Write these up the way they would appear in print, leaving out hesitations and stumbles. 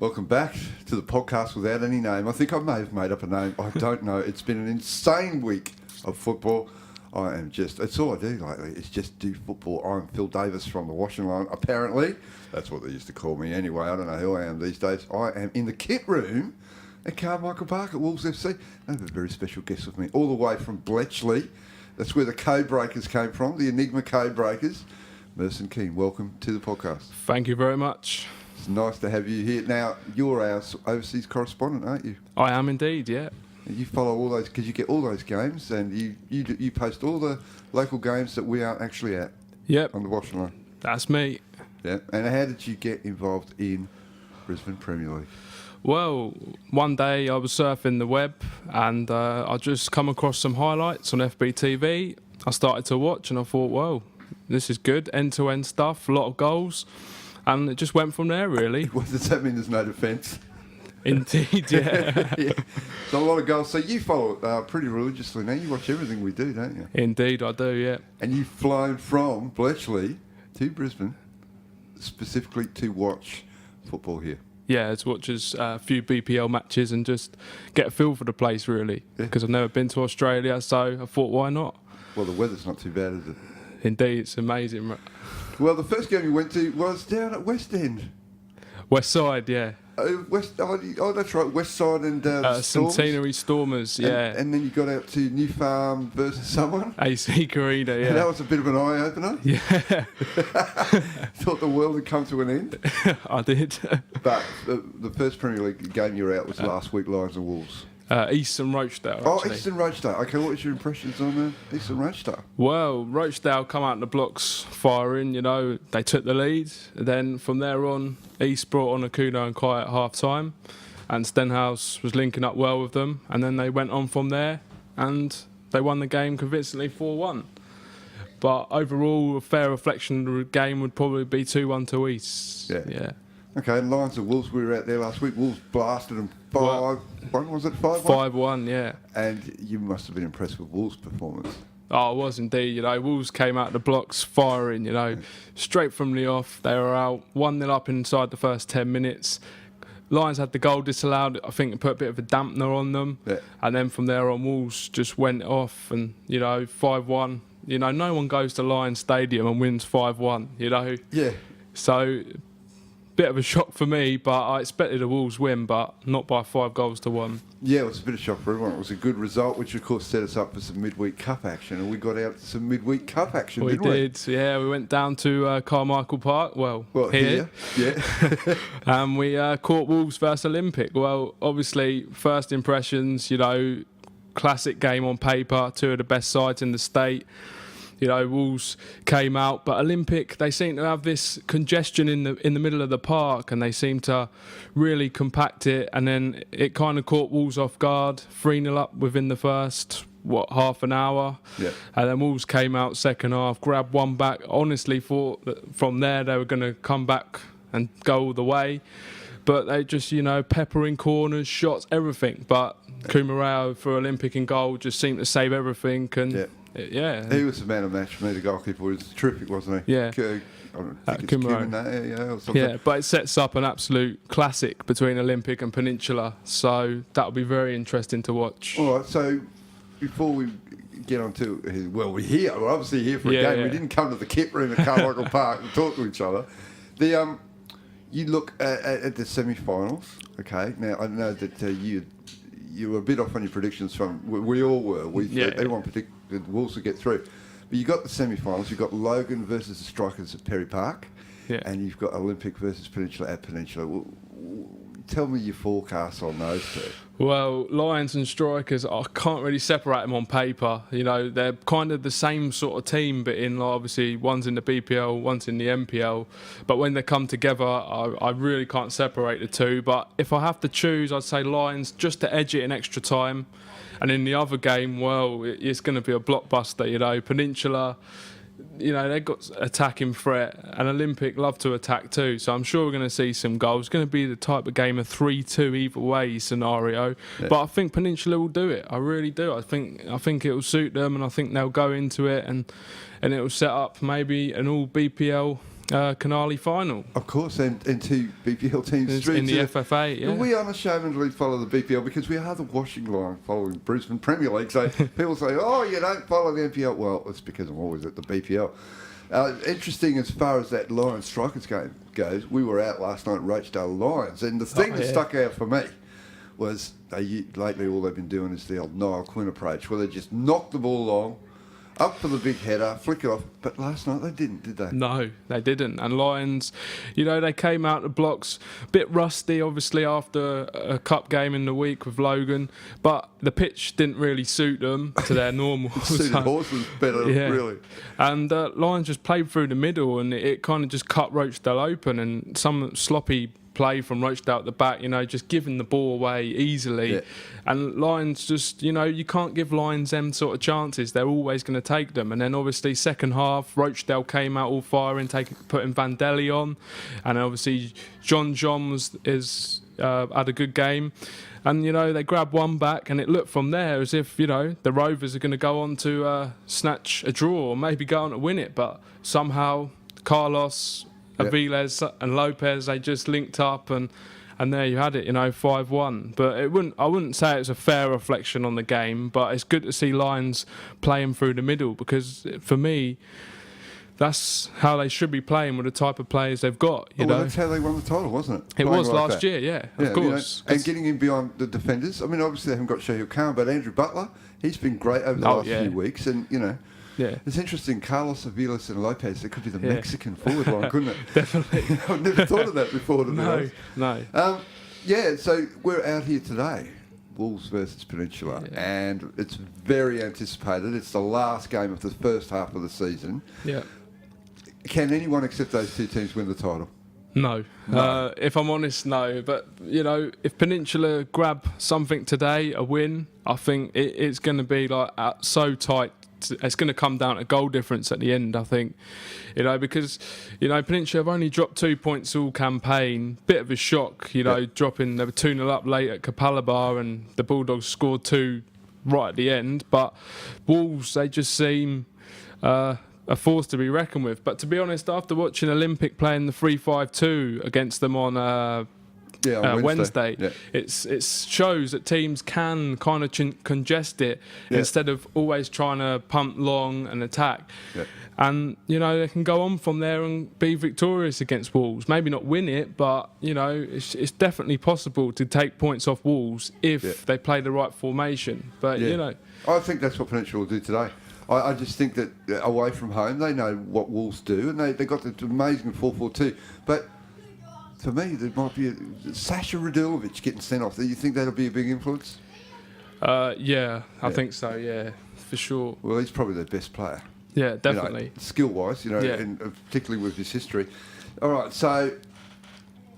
Welcome back to the podcast without any name. I think I may have made up a name. I don't know. It's been an insane week of football. It's all I do lately. It's just do football. I'm Phil Davis from the washing line, apparently. That's what they used to call me anyway. I don't know who I am these days. I am in the kit room at Carmichael Park at Wolves FC. I have a very special guest with me, all the way from Bletchley. That's where the Code Breakers came from, the Enigma Code Breakers. Merson Kean, welcome to the podcast. Thank you very much. It's nice to have you here. Now, you're our overseas correspondent, aren't you? I am indeed, yeah. You follow all those, because you get all those games, and you post all the local games that we aren't actually at. Yep. On the washing line. That's me. Yeah. And how did you get involved in Brisbane Premier League? Well, one day I was surfing the web and I just come across some highlights on FBTV. I started to watch and I thought, well, this is good, end-to-end stuff, a lot of goals. And it just went from there, really. What does that mean? There's no defence? Indeed, yeah. Yeah. So a lot of goals. So you follow it pretty religiously now. You watch everything we do, don't you? Indeed, I do, yeah. And you've flown from Bletchley to Brisbane specifically to watch football here. Yeah, to watch a few BPL matches and just get a feel for the place, really. Because I've never been to Australia, so I thought, why not? Well, the weather's not too bad, is it? Indeed, it's amazing. Well, the first game you went to was down at West End. West Side, yeah. That's right, West Side and Centenary Stormers, yeah. And then you got out to New Farm versus someone. AC Corrida, yeah. And that was a bit of an eye-opener. Yeah. Thought the world had come to an end. I did. But the first Premier League game you were out was last week, Lions and Wolves. Eastern Rochdale, actually. Oh, Eastern Rochdale. Okay, what was your impressions on Eastern Rochdale? Well, Rochdale come out in the blocks firing, they took the lead. Then from there on, East brought on Akuno and Kai at half-time, and Stenhouse was linking up well with them, and then they went on from there, and they won the game convincingly 4-1. But overall, a fair reflection of the game would probably be 2-1 to East. Yeah. Okay, and Lions and Wolves, we were out there last week. Wolves blasted them 5-1, was it 5-1? 5-1, yeah. And you must have been impressed with Wolves' performance. Oh, it was indeed. Wolves came out the blocks firing, straight from the off. They were out 1-0 up inside the first 10 minutes. Lions had the goal disallowed. I think it put a bit of a dampener on them. Yeah. And then from there on, Wolves just went off and, 5-1. No one goes to Lions Stadium and wins 5-1, Yeah. So, bit of a shock for me, but I expected a Wolves win, but not by 5-1. Yeah, it was a bit of a shock for everyone. It was a good result, which of course set us up for some midweek cup action, and we got out to some midweek cup action, didn't we? We did, yeah. We went down to Carmichael Park, well here. Yeah. And we caught Wolves versus Olympic. Well, obviously, first impressions, classic game on paper, two of the best sides in the state. Wolves came out, but Olympic, they seem to have this congestion in the middle of the park, and they seem to really compact it, and then it kind of caught Wolves off guard, 3-0 up within the first, half an hour. Yeah. And then Wolves came out second half, grabbed one back. Honestly thought that from there they were going to come back and go all the way. But they just, peppering corners, shots, everything. But Kumarao for Olympic in goal just seemed to save everything. And yeah. He was the man of the match for me. The goalkeeper was terrific, wasn't he? Yeah. I think it's Kumarao. Or something. Yeah, but it sets up an absolute classic between Olympic and Peninsula. So that'll be very interesting to watch. All right, so before we get on to, we're here. We're obviously here for a game. Yeah. We didn't come to the kit room at Carmichael Park and talk to each other. You look at the semi-finals, okay? Now, I know that you were a bit off on your predictions from... We all were. Everyone predicted Wolves would get through. But you got the semi-finals. You've got Logan versus the Strikers at Perry Park. Yeah. And you've got Olympic versus Peninsula at Peninsula. Tell me your forecast on those two. Well, Lions and Strikers, I can't really separate them on paper. They're kind of the same sort of team, but obviously one's in the BPL, one's in the MPL. But when they come together, I really can't separate the two. But if I have to choose, I'd say Lions just to edge it in extra time. And in the other game, well, it's going to be a blockbuster. Peninsula, they've got attacking threat, and Olympic love to attack too. So I'm sure we're going to see some goals. It's going to be the type of game of 3-2 either way scenario. Yeah. But I think Peninsula will do it. I really do. I think it will suit them, and I think they'll go into it, and it will set up maybe an all BPL Canali final. Of course, and two BPL teams In the FFA, yeah. We unashamedly follow the BPL because we are the washing line following Brisbane Premier League. So people say, oh, you don't follow the NPL. Well, it's because I'm always at the BPL. Interesting as far as that Lions Strikers game goes, we were out last night at Rochdale Lions, and the thing that stuck out for me was lately all they've been doing is the old Niall Quinn approach, where they just knock the ball along, up for the big header, flick it off. But last night they didn't, did they? No, they didn't. And Lions, they came out the blocks a bit rusty, obviously, after a cup game in the week with Logan. But the pitch didn't really suit them to their normal. Suited horses better, really. And Lions just played through the middle, and it kind of just cut Rochdale open. And some sloppy play from Rochdale at the back, just giving the ball away easily. Yeah. And Lions just, you can't give Lions them sort of chances. They're always going to take them. And then obviously second half, Rochdale came out all firing, putting Vandelli on. And obviously John had a good game. And, they grabbed one back, and it looked from there as if, the Rovers are going to go on to snatch a draw or maybe go on to win it. But somehow Carlos, Aviles and Lopez, they just linked up, and there you had it, 5-1. But I wouldn't say it's a fair reflection on the game, but it's good to see Lions playing through the middle, because for me, that's how they should be playing with the type of players they've got. Well, that's how they won the title, wasn't it? It was last year, yeah, of course. And getting in beyond the defenders. I mean, obviously they haven't got Shahil Khan, but Andrew Butler, he's been great over the last few weeks, and Yeah. It's interesting, Carlos, Aviles and Lopez, it could be the Mexican forward line, couldn't it? Definitely. I've never thought of that before, to be honest. No. So we're out here today, Wolves versus Peninsula, and it's very anticipated. It's the last game of the first half of the season. Yeah. Can anyone except those two teams win the title? No. If I'm honest, no. But, if Peninsula grab something today, a win, I think it's going to be so tight. It's going to come down to goal difference at the end, I think. Because, Peninsula have only dropped 2 points all campaign. Bit of a shock, dropping. They were 2-0 up late at Kapalaba, and the Bulldogs scored 2 right at the end. But Wolves, they just seem a force to be reckoned with. But to be honest, after watching Olympic playing the 3-5-2 against them on Wednesday. Yeah. It shows that teams can kind of congest it instead of always trying to pump long and attack. Yeah. And, they can go on from there and be victorious against Wolves. Maybe not win it, but, it's definitely possible to take points off Wolves if they play the right formation. But, I think that's what Peninsula will do today. I just think that away from home, they know what Wolves do, and they got the amazing 4-4-2. But for me, there might be Sasha Radulovic getting sent off. Do you think that'll be a big influence? I think so, yeah, for sure. Well, he's probably their best player. Yeah, definitely. Skill-wise, and particularly with his history. All right, so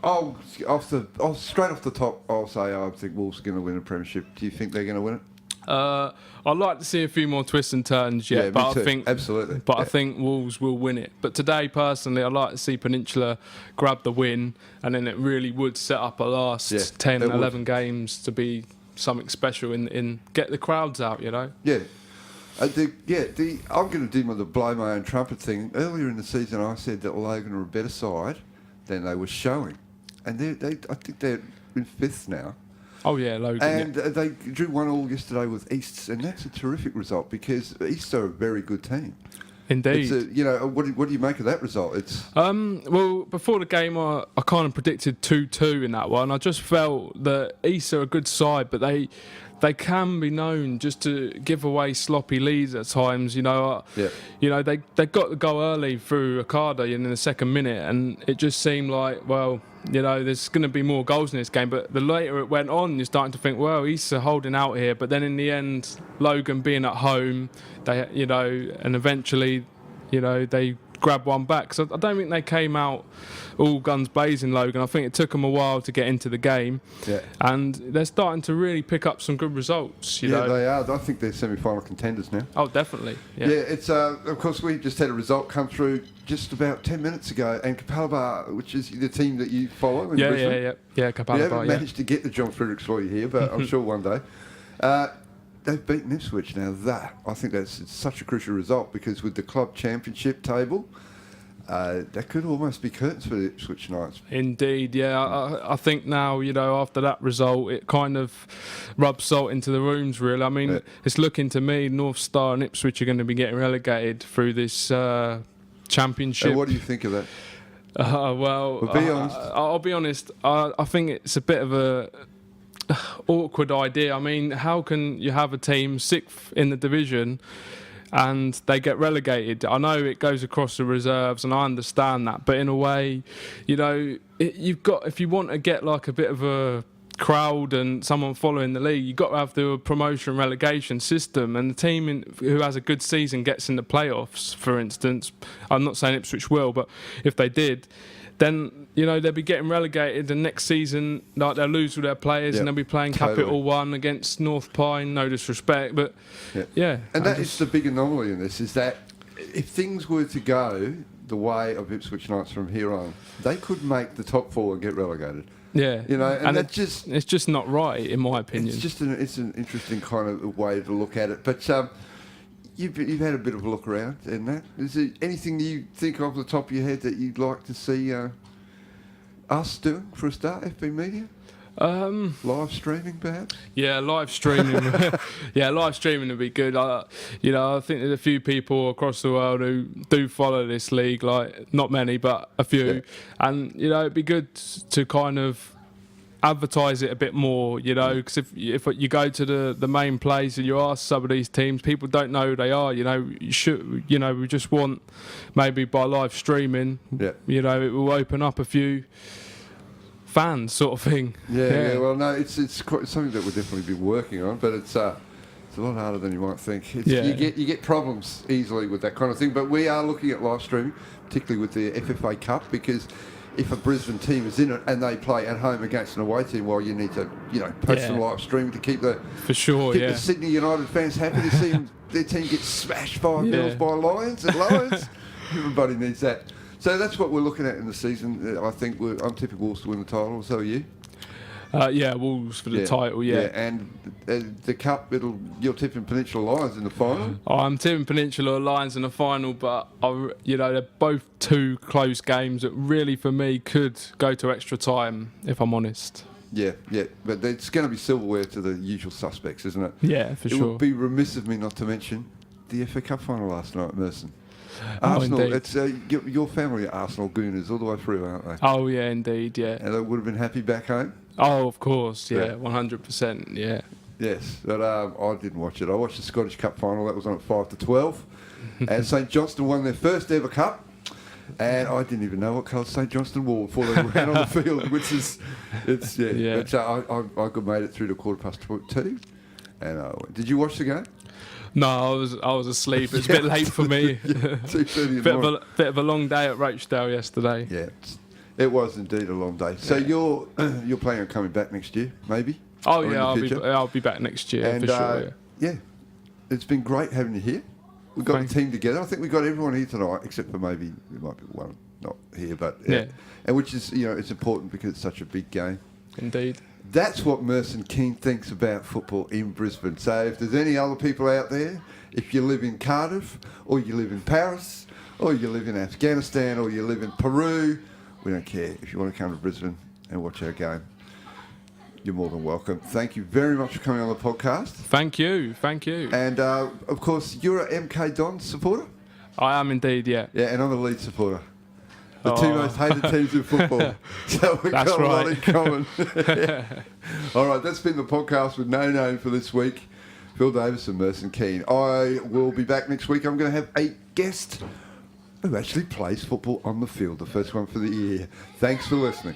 straight off the top, I'll say I think Wolves are going to win a premiership. Do you think they're going to win it? I'd like to see a few more twists and turns, but I think absolutely. But I think Wolves will win it. But today, personally, I'd like to see Peninsula grab the win, and then it really would set up a last 10, 11 games to be something special in get the crowds out, Yeah. I'm going to do the blow my own trumpet thing. Earlier in the season, I said that Logan are a better side than they were showing, and I think they're in 5th now. Oh yeah, Logan. And they drew 1-1 yesterday with East, and that's a terrific result because East are a very good team. Indeed. What do you make of that result? It's well, before the game, I kind of predicted 2-2 in that one. I just felt that East are a good side, but they can be known just to give away sloppy leads at times. They got the goal early through Okada in the second minute, and it just seemed like, well, there's going to be more goals in this game. But the later it went on, you're starting to think, well, East are holding out here. But then in the end, Logan being at home, and eventually, they grab one back. So I don't think they came out all guns blazing, Logan. I think it took them a while to get into the game. Yeah. And they're starting to really pick up some good results, they are. I think they're semi-final contenders now. Oh, definitely. Yeah, it's of course we just had a result come through just about 10 minutes ago, and Kapalaba, which is the team that you follow in Brisbane. Yeah, Kapalaba. You haven't managed to get the John Fredericks for you here, but I'm sure one day. They've beaten Ipswich. Now I think that's such a crucial result because with the club championship table, that could almost be curtains for the Ipswich Knights. Indeed, yeah. I think now, after that result, it kind of rubs salt into the wounds, really. I mean, It's looking to me North Star and Ipswich are going to be getting relegated through this championship. And what do you think of that? Well, be honest. I'll be honest. I think it's a bit of a awkward idea. I mean, how can you have a team 6th in the division and they get relegated? I know it goes across the reserves, and I understand that, but in a way, you've got, if you want to get like a bit of a crowd and someone following the league, you've got to have the promotion relegation system, and the team who has a good season gets in the playoffs, for instance. I'm not saying Ipswich will, but if they did, then they'll be getting relegated, and next season they'll lose all their players, and they'll be playing Capital One against North Pine. No disrespect, but yeah. And that is the big anomaly in this, is that if things were to go the way of Ipswich Knights from here on, they could make the top 4 and get relegated. Yeah, and it's just not right, in my opinion. It's an interesting kind of way to look at it. But you've had a bit of a look around in that. Is there anything you think off the top of your head that you'd like to see us doing for a start? FB Media, live streaming, perhaps. Yeah, live streaming. Live streaming would be good. I think there's a few people across the world who do follow this league. Like, not many, but a few. Yeah. And it'd be good to kind of advertise it a bit more, because if you go to the main place and you ask some of these teams, people don't know who they are. We just want, maybe by live streaming, it will open up a few fans, sort of thing. Yeah. Well, no, it's something that we'll definitely be working on, but it's a lot harder than you might think. You get problems easily with that kind of thing, but we are looking at live streaming, particularly with the FFA Cup, because if a Brisbane team is in it and they play at home against an away team, well, you need to, post some live streaming to keep the Sydney United fans happy to see their team get smashed 5-0 by Lions at Lions. Everybody needs that. So that's what we're looking at in the season. I think I'm tipping Wolves to win the title. So are you? Wolves for the title, and the Cup, you're tipping Peninsula Lions in the final? I'm tipping Peninsula Lions in the final, but they're both 2 close games that really, for me, could go to extra time, if I'm honest. Yeah, but it's going to be silverware to the usual suspects, isn't it? Yeah, for sure. It would be remiss of me not to mention the FA Cup final last night at Merson. Arsenal, it's your family are Arsenal gooners all the way through, aren't they? Oh, yeah, indeed, yeah. And they would have been happy back home? Oh, of course, 100%, yeah. Yes, but I didn't watch it. I watched the Scottish Cup final. That was on at 5-12. And St Johnstone won their first ever cup. And I didn't even know what colour St Johnstone wore before they ran on the field, which is, yeah. But I made it through to 2:15. And did you watch the game? No, I was asleep. It's a bit late for me. 2:30. Bit of a long day at Rochdale yesterday. Yeah, it was indeed a long day. So you're planning on coming back next year, maybe? Oh yeah, I'll be back next year, and, for sure. Yeah, it's been great having you here. We've got the team together. I think we've got everyone here tonight, except for maybe there might be one not here, but and which is it's important because it's such a big game. Indeed. That's what Merson Kean thinks about football in Brisbane. So if there's any other people out there, if you live in Cardiff, or you live in Paris, or you live in Afghanistan, or you live in Peru, we don't care. If you want to come to Brisbane and watch our game, you're more than welcome. Thank you very much for coming on the podcast. Thank you. And, of course, you're a MK Dons supporter? I am indeed, yeah. Yeah, and I'm a Leeds supporter. The 2 most hated teams in football. So we've got a lot in common. All right, that's been the podcast with No Name for this week. Phil Davis and Merson Kean. I will be back next week. I'm going to have a guest who actually plays football on the field, the first one for the year. Thanks for listening.